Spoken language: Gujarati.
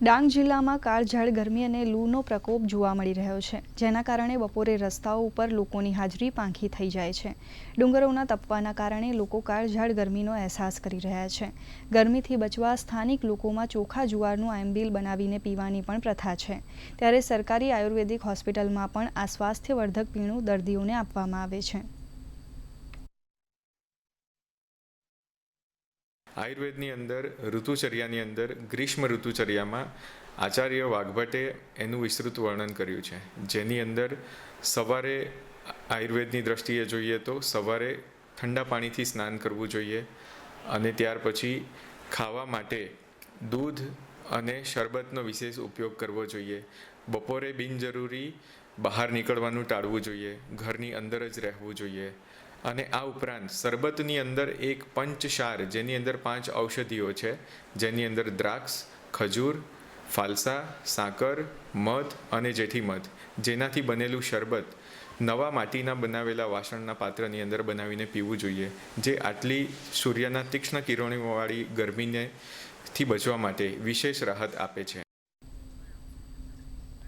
ડાંગ જિલ્લામાં કાળઝાળ ગરમી અને લૂનો પ્રકોપ જોવા મળી રહ્યો છે, જેના કારણે બપોરે રસ્તાઓ ઉપર લોકોની હાજરી પાંખી થઈ જાય છે। ડુંગરોના તપવાના કારણે લોકો કાળઝાળ ગરમીનો અહેસાસ કરી રહ્યા છે। ગરમીથી બચવા સ્થાનિક લોકોમાં ચોખા જુવારનું આંબીલ બનાવીને પીવાની પણ પ્રથા છે। ત્યારે સરકારી આયુર્વેદિક હોસ્પિટલમાં પણ આ સ્વાસ્થ્યવર્ધક પીણું દર્દીઓને આપવામાં આવે છે। આયુર્વેદની અંદર ઋતુચર્યાની અંદર ગ્રીષ્મ ઋતુચર્યામાં આચાર્ય વાઘભટ્ટે એનું વિસ્તૃત વર્ણન કર્યું છે, જેની અંદર સવારે આયુર્વેદની દ્રષ્ટિએ જોઈએ તો સવારે ઠંડા પાણીથી સ્નાન કરવું જોઈએ અને ત્યાર પછી ખાવા માટે દૂધ અને શરબતનો વિશેષ ઉપયોગ કરવો જોઈએ। બપોરે બિનજરૂરી બહાર નીકળવાનું ટાળવું જોઈએ, ઘરની અંદર જ રહેવું જોઈએ। અને આ ઉપરાંત શરબતની અંદર એક પંચસાર, જેની અંદર 5 ઔષધિઓ છે, જેની અંદર દ્રાક્ષ, ખજૂર, ફાલસા, સાકર, મધ અને જેઠી મધ, જેનાથી બનેલું શરબત નવા માટીના બનાવેલા વાસણના પાત્રની અંદર બનાવીને પીવું જોઈએ, જે આટલી સૂર્યના તીક્ષ્ણ કિરણોવાળી ગરમીથી બચવા માટે વિશેષ રાહત આપે છે।